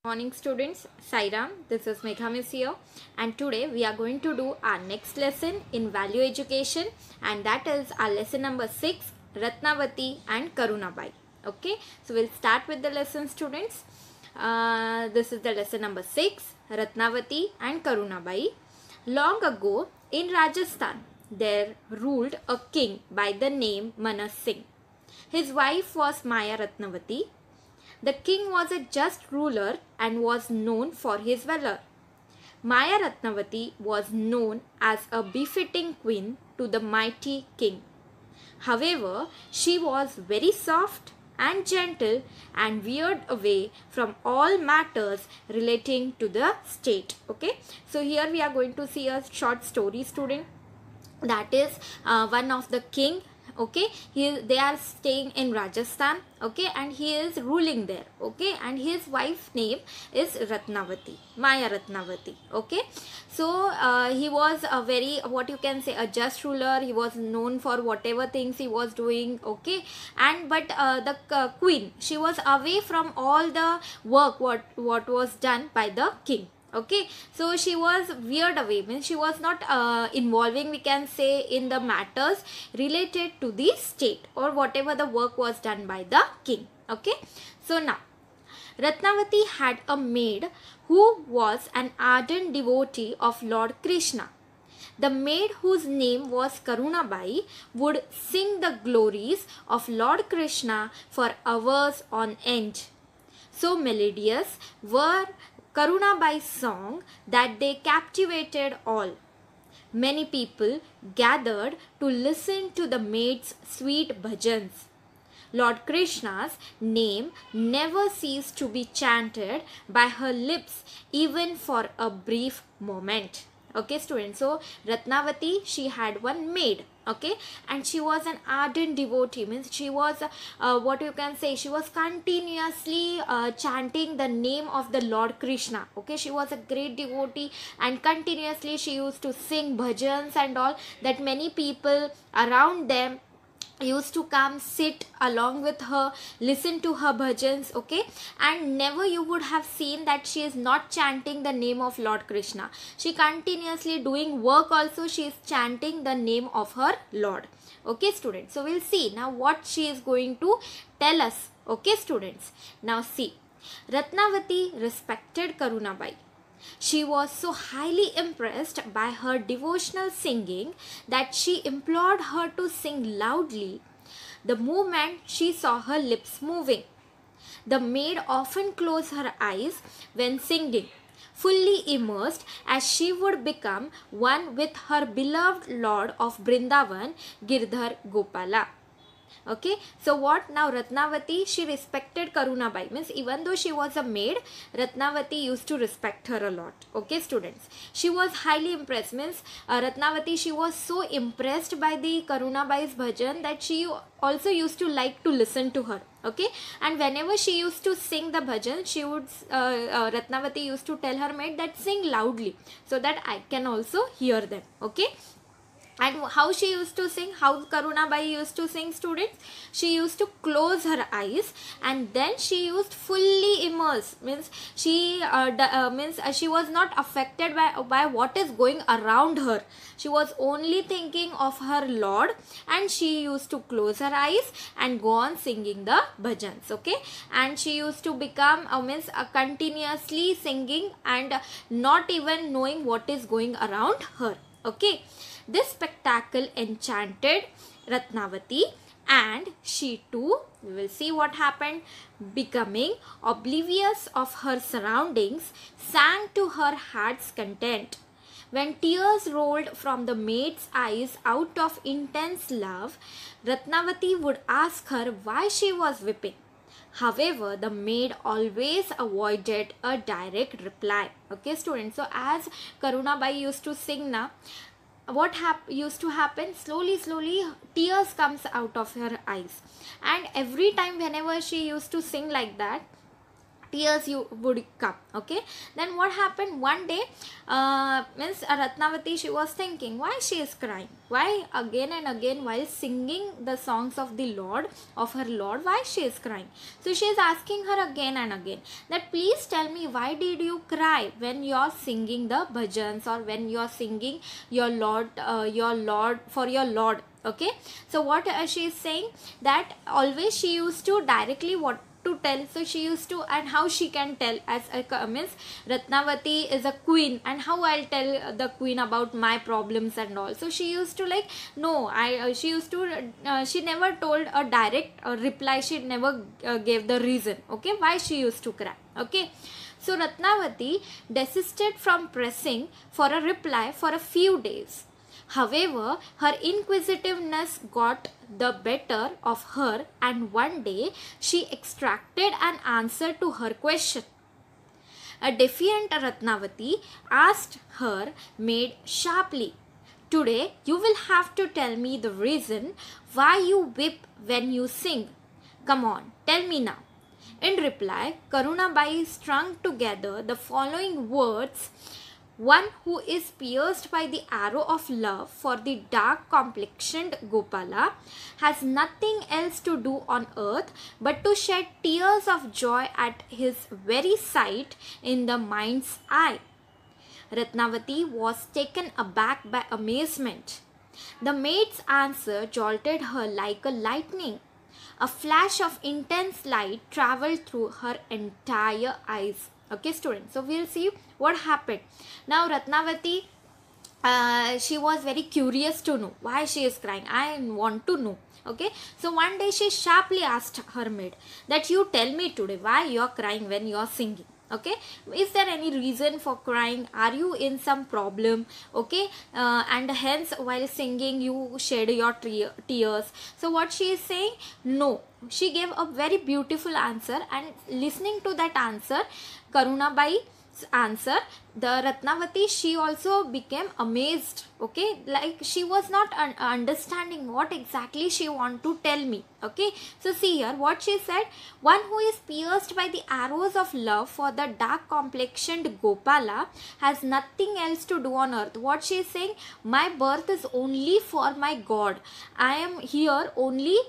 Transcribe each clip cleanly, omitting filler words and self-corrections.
Morning students, Sairam, this is Megha Miss here, and today we are going to do our next lesson in value education, and that is our lesson number 6, Ratnavati and Karunabai. Okay, so we'll start with the lesson students. This is the lesson number 6, Ratnavati and Karunabai. Long ago in Rajasthan, there ruled a king by the name Manas Singh. His wife was Maya Ratnavati. The king was a just ruler and was known for his valor. Maya Ratnavati was known as a befitting queen to the mighty king. However, she was very soft and gentle and veered away from all matters relating to the state. Okay, so here we are going to see a short story, student. That is one of the king. Okay, they are staying in Rajasthan. Okay, and he is ruling there. Okay, and his wife's name is Ratnavati, Maya Ratnavati. Okay, so he was a very, what you can say, a just ruler. He was known for whatever things he was doing. Okay, and but the queen, she was away from all the work what was done by the king. Okay, so she was veered away, means she was not involving, we can say, in the matters related to the state or whatever the work was done by the king. Okay, so now Ratnavati had a maid who was an ardent devotee of Lord Krishna. The maid, whose name was Karunabai, would sing the glories of Lord Krishna for hours on end. So melodious were Karunabai's song that they captivated all. Many people gathered to listen to the maid's sweet bhajans. Lord Krishna's name never ceased to be chanted by her lips even for a brief moment. Okay, students, so Ratnavati, she had one maid. Okay, and she was an ardent devotee, means she was what you can say, she was continuously chanting the name of the Lord Krishna. Okay, she was a great devotee and continuously she used to sing bhajans and all, that many people around them used to come sit along with her, listen to her bhajans. Okay, and never you would have seen that she is not chanting the name of Lord Krishna. She continuously doing work also, she is chanting the name of her Lord. Okay, students, so we'll see now what she is going to tell us. Okay, students, now see, Ratnavati respected Karunabai. She was so highly impressed by her devotional singing that she implored her to sing loudly the moment she saw her lips moving. The maid often closed her eyes when singing, fully immersed as she would become one with her beloved Lord of Brindavan, Girdhar Gopala. Okay, so what now, Ratnavati, she respected Karunabai, means even though she was a maid, Ratnavati used to respect her a lot. Okay, students, she was highly impressed, means Ratnavati, she was so impressed by the Karunabai's bhajan that she also used to like to listen to her. Okay, and whenever she used to sing the bhajan, she would Ratnavati used to tell her maid that sing loudly so that I can also hear them. Okay, and how she used to sing, how Karunabai used to sing, students? She used to close her eyes and then she used fully immerse, means she she was not affected by what is going around her. She was only thinking of her Lord and she used to close her eyes and go on singing the bhajans. Okay, and she used to become continuously singing and not even knowing what is going around her. Okay, this spectacle enchanted Ratnavati and she too, we will see what happened, becoming oblivious of her surroundings, sang to her heart's content. When tears rolled from the maid's eyes out of intense love, Ratnavati would ask her why she was weeping. However, the maid always avoided a direct reply. Okay, students, so as Karunabai used to sing na, what used to happen, slowly tears comes out of her eyes, and every time whenever she used to sing like that, tears you would come. Okay, then what happened one day, means Ratnavati, she was thinking why she is crying, why again and again while singing the songs of the Lord, of her Lord, why she is crying. So she is asking her again and again that please tell me, why did you cry when you are singing the bhajans, or when you are singing your Lord for your Lord. Okay, so what she is saying, that always she used to directly what to tell, so she used to, and how she can tell, as means Ratnavati is a queen, and how I'll tell the queen about my problems and all. So she used to like, no, she used to she never told a direct reply, she never gave the reason, okay, why she used to cry. Okay, so Ratnavati desisted from pressing for a reply for a few days. However, her inquisitiveness got the better of her, and one day she extracted an answer to her question. A defiant Ratnavati asked her maid sharply, "Today you will have to tell me the reason why you weep when you sing. Come on, tell me now." In reply, Karunabai strung together the following words: "One who is pierced by the arrow of love for the dark complexioned Gopala has nothing else to do on earth but to shed tears of joy at his very sight in the mind's eye." Ratnavati was taken aback by amazement. The maid's answer jolted her like a lightning. A flash of intense light traveled through her entire eyes. Okay, students, so we'll see what happened. Now Ratnavati, she was very curious to know why she is crying. I want to know. Okay, so one day she sharply asked her maid that you tell me today why you are crying when you are singing. Okay, is there any reason for crying? Are you in some problem? Okay, and hence while singing you shed your tears. So what she is saying, no, she gave a very beautiful answer, and listening to that answer, Karunabai's answer, the Ratnavati, she also became amazed. Okay, like she was not understanding what exactly she want to tell me. Okay, so see here what she said: "One who is pierced by the arrows of love for the dark complexioned Gopala has nothing else to do on earth." What she is saying, my birth is only for my God. I am here only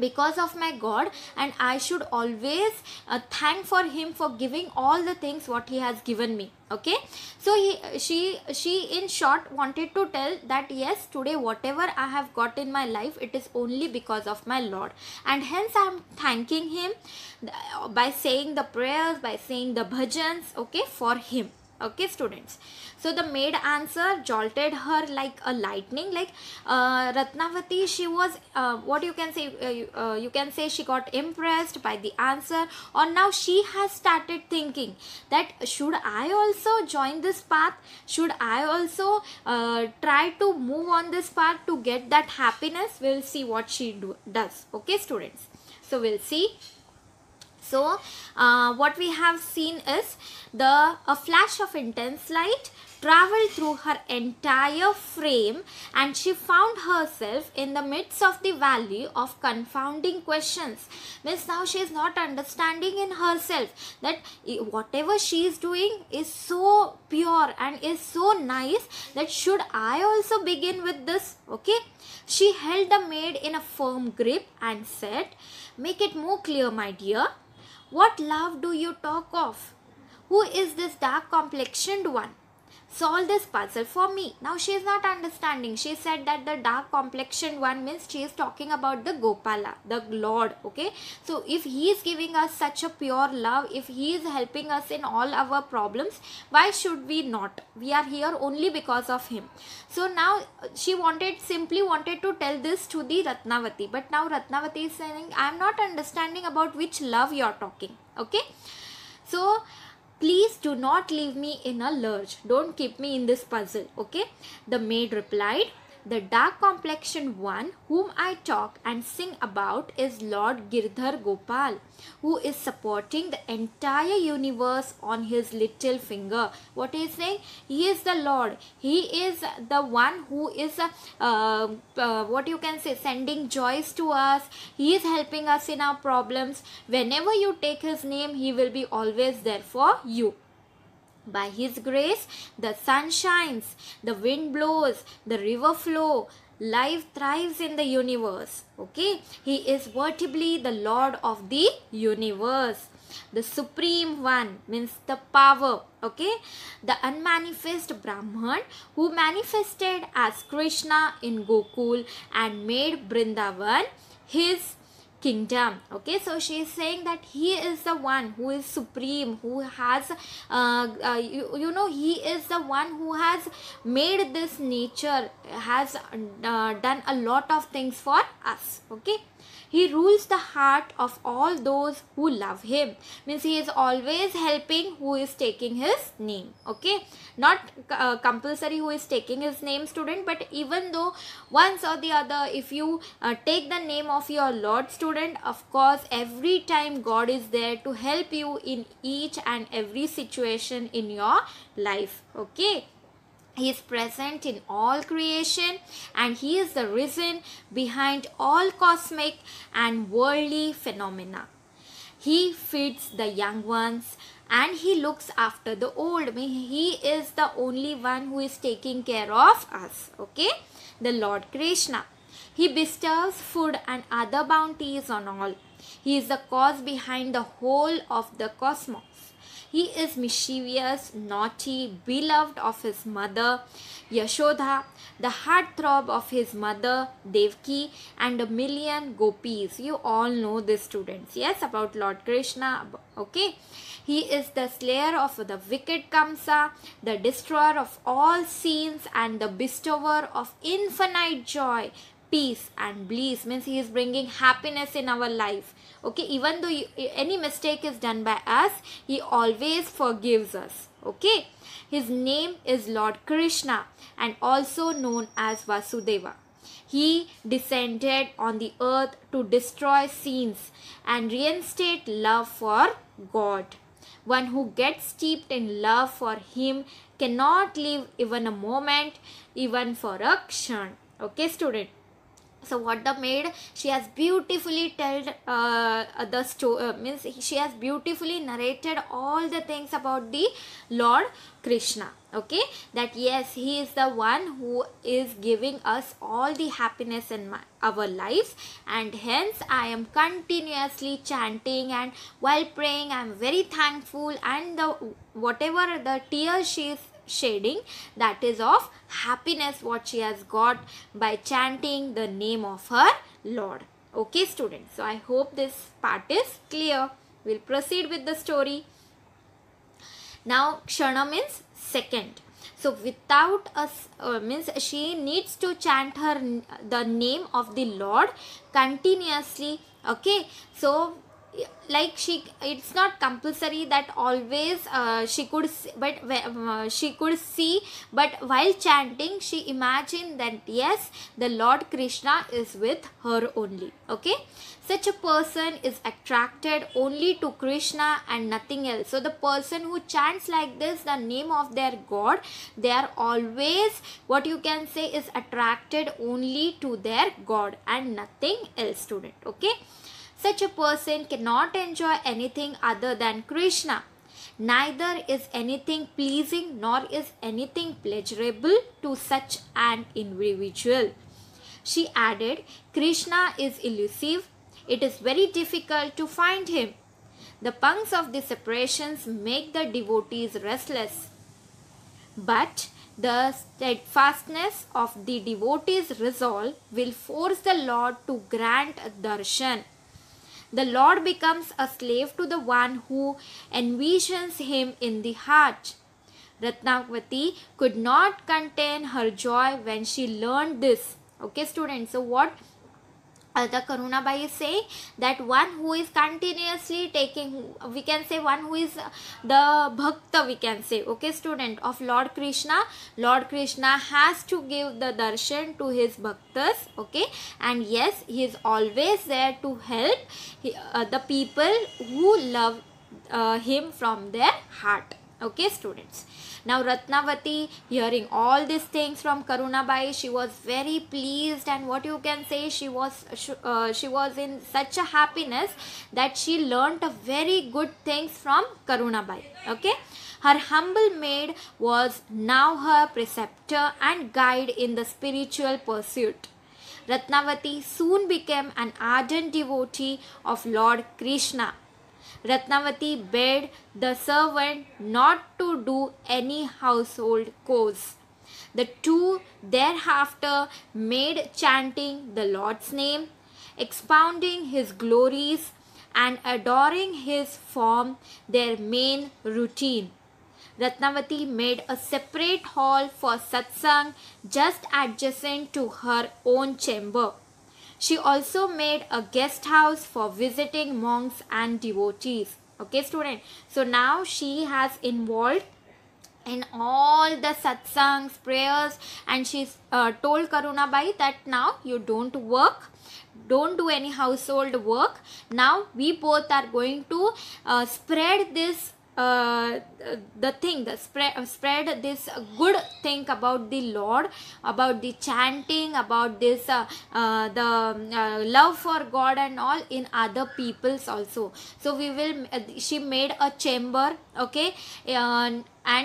because of my God, and I should always thank for him for giving all the things what he has given me. Okay, so she in short wanted to tell that yes, today whatever I have got in my life, it is only because of my Lord, and hence I am thanking him by saying the prayers, by saying the bhajans, okay, for him. Okay, students, so the maid answer jolted her like a lightning. Like Ratnavati, she was what you can say, you can say she got impressed by the answer, or now she has started thinking that should I also join this path, should I also try to move on this path to get that happiness. We'll see what she does. Okay, students, so we'll see. So what we have seen is a flash of intense light traveled through her entire frame, and she found herself in the midst of the valley of confounding questions. Means now she is not understanding in herself that whatever she is doing is so pure and is so nice, that should I also begin with this. Okay, she held the maid in a firm grip and said, "Make it more clear, my dear. What love do you talk of? Who is this dark complexioned one? Solve this puzzle for me." Now she is not understanding. She said that the dark complexioned one means she is talking about the Gopala, the Lord. Okay, so if he is giving us such a pure love, if he is helping us in all our problems, why should we not? We are here only because of him. So now she simply wanted to tell this to the Ratnavati, but now Ratnavati is saying, I am not understanding about which love you are talking. Okay, so please do not leave me in a lurch. Don't keep me in this puzzle. Okay, the maid replied, The dark complexioned one whom I talk and sing about is Lord Girdhar Gopal, who is supporting the entire universe on his little finger. What is saying? He is the Lord. He is the one who is what you can say, sending joys to us. He is helping us in our problems. Whenever you take his name, he will be always there for you. By his grace, the sun shines, the wind blows, the river flows, life thrives in the universe. Okay, he is vertebly the Lord of the universe. The Supreme One means the power. Okay, the unmanifest Brahman who manifested as Krishna in Gokul and made Vrindavan his kingdom. Okay, so she is saying that he is the one who is supreme, who has he is the one who has made this nature, has done a lot of things for us. Okay, he rules the heart of all those who love him, means he is always helping who is taking his name. Okay, not compulsory who is taking his name, student, but even though once or the other, if you take the name of your Lord, student, of course every time God is there to help you in each and every situation in your life. Okay, he is present in all creation and he is the reason behind all cosmic and worldly phenomena. He feeds the young ones and he looks after the old. I mean, he is the only one who is taking care of us. Okay, the Lord Krishna. He bestows food and other bounties on all. He is the cause behind the whole of the cosmos. He is mischievous, naughty, beloved of his mother Yashoda, the heartthrob of his mother Devaki, and a million gopis. You all know this, students. Yes, about Lord Krishna. Okay, he is the slayer of the wicked Kamsa, the destroyer of all sins, and the bestower of infinite joy, peace and bliss. Means he is bringing happiness in our life. Okay, even though any mistake is done by us, he always forgives us. Okay, his name is Lord Krishna and also known as Vasudeva. He descended on the earth to destroy sins and reinstate love for God. One who gets steeped in love for him cannot live even a moment, even for a kshan. Okay, student. So what the maid, she has beautifully told the story, means she has beautifully narrated all the things about the Lord Krishna. Okay, that yes, he is the one who is giving us all the happiness in our lives, and hence I am continuously chanting, and while praying I am very thankful, and the whatever the tears she is shading, that is of happiness what she has got by chanting the name of her Lord. Okay, students, so I hope this part is clear. We'll proceed with the story. Now Kshana means second. So without us means she needs to chant the name of the Lord continuously. Okay, so like it's not compulsory that always she could see, but while chanting she imagined that yes, the Lord Krishna is with her only. Okay, such a person is attracted only to Krishna and nothing else. So the person who chants like this the name of their God, they are always, what you can say, is attracted only to their God and nothing else, student. Okay, such a person cannot enjoy anything other than Krishna. Neither is anything pleasing nor is anything pleasurable to such an individual. She added, Krishna is elusive. It is very difficult to find him. The pangs of the separations make the devotees restless. But the steadfastness of the devotee's resolve will force the Lord to grant darshan. The Lord becomes a slave to the one who envisions him in the heart. Ratnavati could not contain her joy when she learned this. Okay, students, so what the Karunabai is saying that one who is continuously taking, we can say one who is the bhakta, we can say, okay student, of Lord Krishna has to give the darshan to his bhaktas, okay, and yes, he is always there to help the people who love him from their heart, okay students. Now Ratnavati, hearing all these things from Karunabai, she was very pleased, and what you can say, she was in such a happiness that she learnt a very good things from Karunabai, okay. Her humble maid was now her preceptor and guide in the spiritual pursuit. Ratnavati soon became an ardent devotee of Lord Krishna. Ratnavati bade the servant not to do any household chores. The two thereafter made chanting the Lord's name, expounding his glories, and adoring his form their main routine. Ratnavati made a separate hall for satsang just adjacent to her own chamber. She also made a guest house for visiting monks and devotees. Okay student. So now she has involved in all the satsangs, prayers, and she told Karunabai that now you don't work, don't do any household work. Now we both are going to spread this spread this good thing about the Lord, about the chanting, about this love for God and all in other peoples also. So we will she made a chamber, okay, and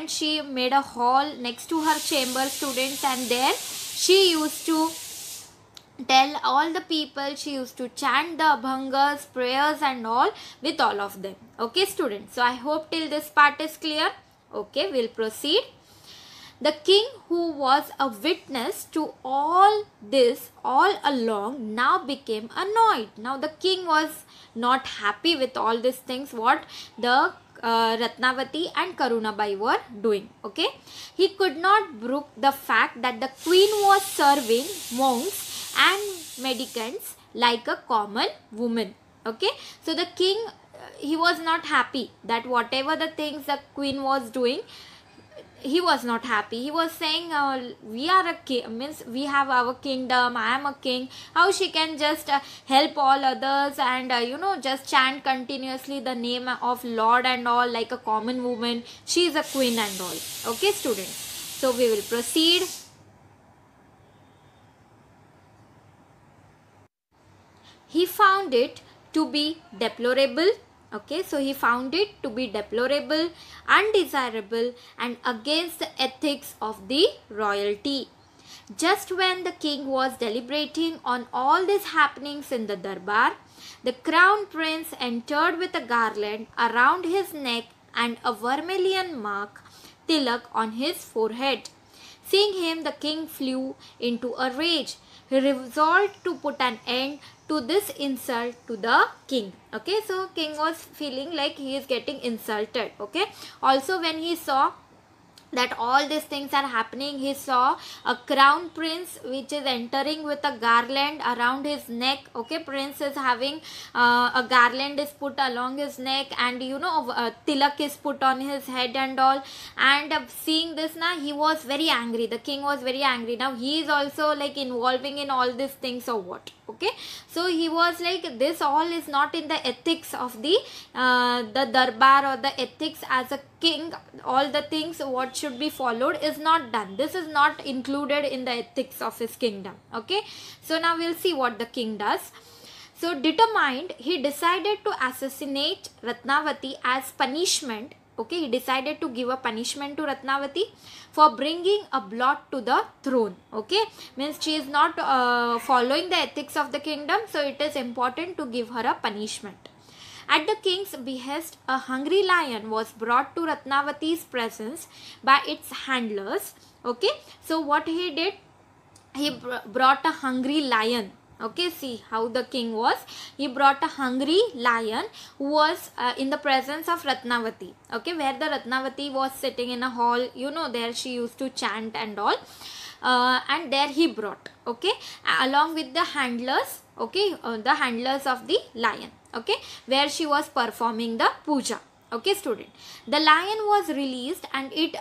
she made a hall next to her chamber, students, and there she used to tell all the people, she used to chant the abhangas, prayers and all with all of them. Okay students, so I hope till this part is clear. Okay, we'll proceed. The king, who was a witness to all this all along, now became annoyed. Now the king was not happy with all these things what the Ratnavati and Karunabai were doing. Okay, he could not brook the fact that the queen was serving monks and mendicants like a common woman. Okay, so the king, he was not happy that whatever the things the queen was doing, he was not happy. He was saying, we are a king, means we have our kingdom, I am a king, how she can just help all others and just chant continuously the name of Lord and all like a common woman. She is a queen and all. Okay students, so we will proceed. He found it to be deplorable. Okay, so he found it to be deplorable, undesirable, and against the ethics of the royalty. Just when the king was deliberating on all these happenings in the darbar, the crown prince entered with a garland around his neck and a vermilion mark, tilak, on his forehead. Seeing him, the king flew into a rage. He resolved to put an end to this insult to the king. Okay, so king was feeling like he is getting insulted. Okay, also when he saw that all these things are happening, he saw a crown prince which is entering with a garland around his neck. Okay, prince is having a garland is put along his neck, and tilak is put on his head and all. And seeing this now, he was very angry. The king was very angry. Now he is also like involving in all these things or what. Okay, so he was like, this all is not in the ethics of the darbar or the ethics as a king. All the things what should be followed is not done. This is not included in the ethics of his kingdom. Okay, so now we'll see what the king does. So determined, he decided to assassinate Ratnavati as punishment. Okay, he decided to give a punishment to Ratnavati for bringing a blot to the throne. Okay, means she is not following the ethics of the kingdom, so it is important to give her a punishment. At the king's behest, a hungry lion was brought to Ratnavati's presence by its handlers. Okay, so what he did, he brought a hungry lion. Okay, see how the king was. He brought a hungry lion who was in the presence of Ratnavati. Okay, where the Ratnavati was sitting in a hall, there she used to chant and all. And there he brought, okay, along with the handlers, okay, the handlers of the lion, okay, where she was performing the puja. Okay, student. The lion was released and it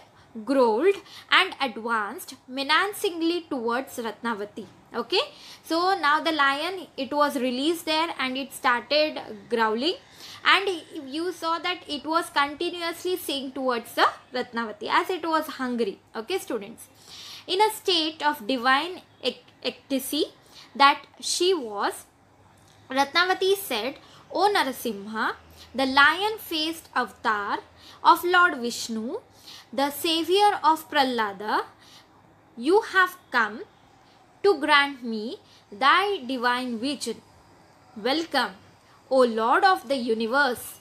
growled and advanced menacingly towards Ratnavati. Okay, so now the lion, it was released there and it started growling, and you saw that it was continuously saying towards the Ratnavati as it was hungry. Okay, students. In a state of divine ecstasy that she was, Ratnavati said, O Narasimha, the lion-faced avatar of Lord Vishnu, the savior of Prahlada, you have come to grant me thy divine vision. Welcome, O Lord of the universe.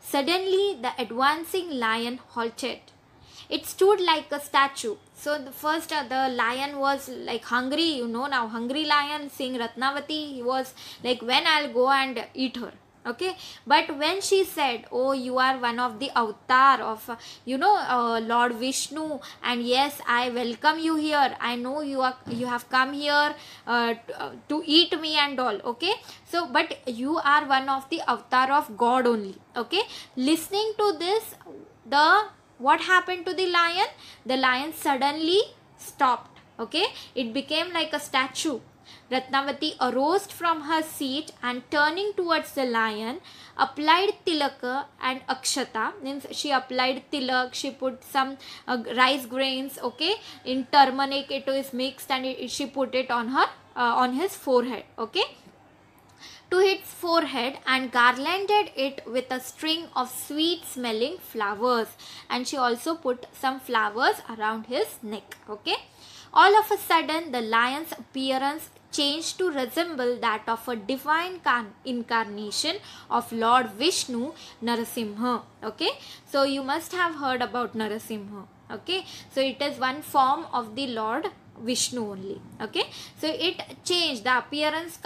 Suddenly the advancing lion halted. It stood like a statue. So the first the lion was like hungry, now hungry lion seeing Ratnavati, he was like, when I'll go and eat her. Okay, but when she said, oh, you are one of the avatar of Lord Vishnu, and yes, I welcome you here, I know you have come here to eat me and all. Okay, so but you are one of the avatar of God only. Okay, listening to this, what happened to the lion? The lion suddenly stopped. Okay, it became like a statue. Ratnavati arose from her seat and turning towards the lion, applied tilaka and akshata. Means she applied tilak, she put some rice grains, okay, in turmeric it is mixed, and she put it on her on his forehead, okay, to his forehead, and garlanded it with a string of sweet smelling flowers, and she also put some flowers around his neck. Okay, all of a sudden the lion's appearance changed to resemble that of a divine incarnation of Lord Vishnu, Narasimha. Okay, so you must have heard about Narasimha. Okay, so it is one form of the Lord Vishnu only. Okay, so it changed, the appearance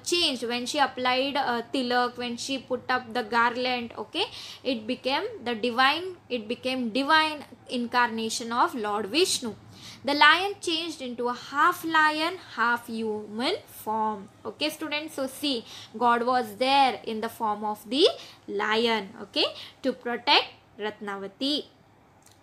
changed when she applied tilak, when she put up the garland. Okay, it became divine incarnation of Lord Vishnu. The lion changed into a half lion, half human form. Okay, students, so see, God was there in the form of the lion, okay, to protect Ratnavati.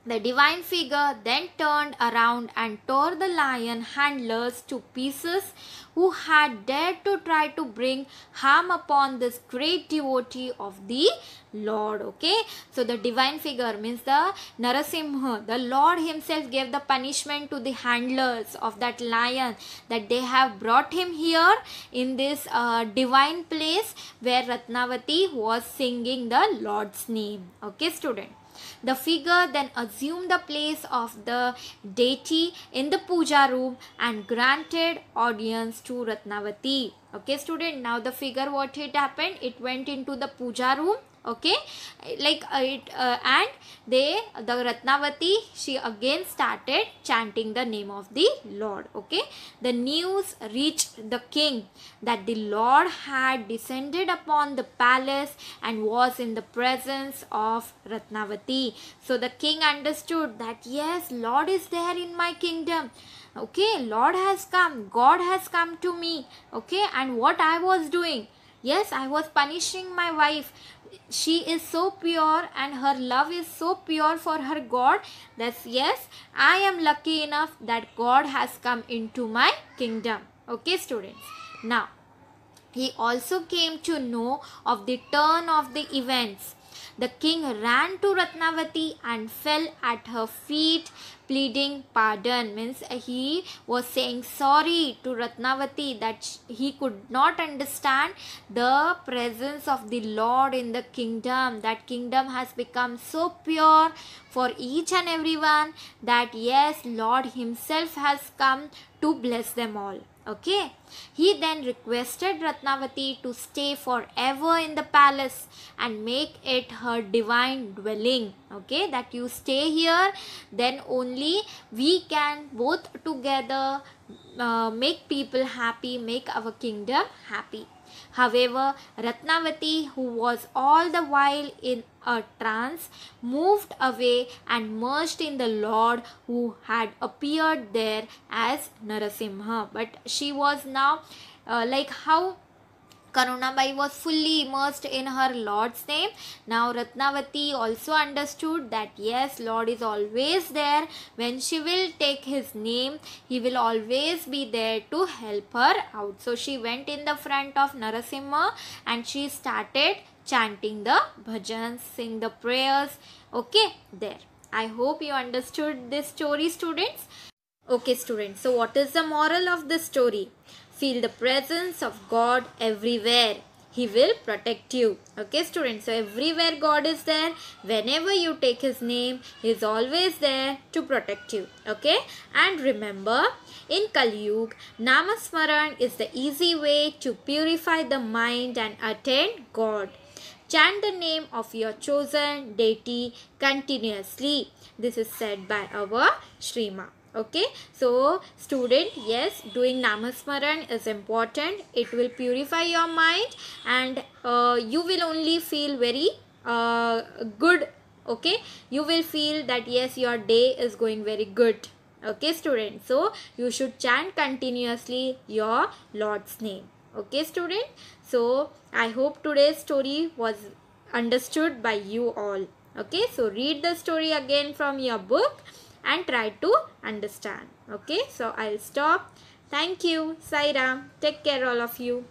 The divine figure then turned around and tore the lion handlers to pieces who had dared to try to bring harm upon this great devotee of the Lord. Okay, so the divine figure means the Narasimha, the Lord himself gave the punishment to the handlers of that lion, that they have brought him here in this divine place where Ratnavati was singing the Lord's name. Okay, student. The figure then assumed the place of the deity in the puja room and granted audience to Ratnavati. Okay, student, now the figure, what it happened, it went into the puja room. Okay, like and the Ratnavati, she again started chanting the name of the Lord. Okay, the news reached the king that the Lord had descended upon the palace and was in the presence of Ratnavati. So the king understood that yes, Lord is there in my kingdom. Okay, Lord has come, God has come to me. Okay, and what I was doing? Yes, I was punishing my wife. She is so pure and her love is so pure for her God. That's yes, I am lucky enough that God has come into my kingdom. Okay, students. Now, he also came to know of the turn of the events. The king ran to Ratnavati and fell at her feet, pleading pardon. Means he was saying sorry to Ratnavati that he could not understand the presence of the Lord in the kingdom. That kingdom has become so pure for each and everyone that yes, Lord himself has come to bless them all. Okay, he then requested Ratnavati to stay forever in the palace and make it her divine dwelling. Okay, that you stay here, then only we can both together make people happy, make our kingdom happy. However, Ratnavati, who was all the while in a trance, moved away and merged in the Lord who had appeared there as Narasimha. But she was now like how Karunabai was fully immersed in her Lord's name. Now Ratnavati also understood that yes, Lord is always there. When she will take his name, he will always be there to help her out. So she went in the front of Narasimha and she started chanting the bhajans, sing the prayers. Okay, there. I hope you understood this story, students. Okay, students. So what is the moral of this story? Feel the presence of God everywhere. He will protect you. Okay, students. So everywhere God is there. Whenever you take his name, he is always there to protect you. Okay. And remember, in Kali Yuga, Namasmaran is the easy way to purify the mind and attain God. Chant the name of your chosen deity continuously. This is said by our Shrima. Okay, so student, yes, doing Namasmaran is important. It will purify your mind and you will only feel very good. Okay, you will feel that yes, your day is going very good. Okay, student, so you should chant continuously your Lord's name. Okay, student, so I hope today's story was understood by you all. Okay, so read the story again from your book and try to understand. Okay, so I'll stop. Thank you. Sai Ram. Take care all of you.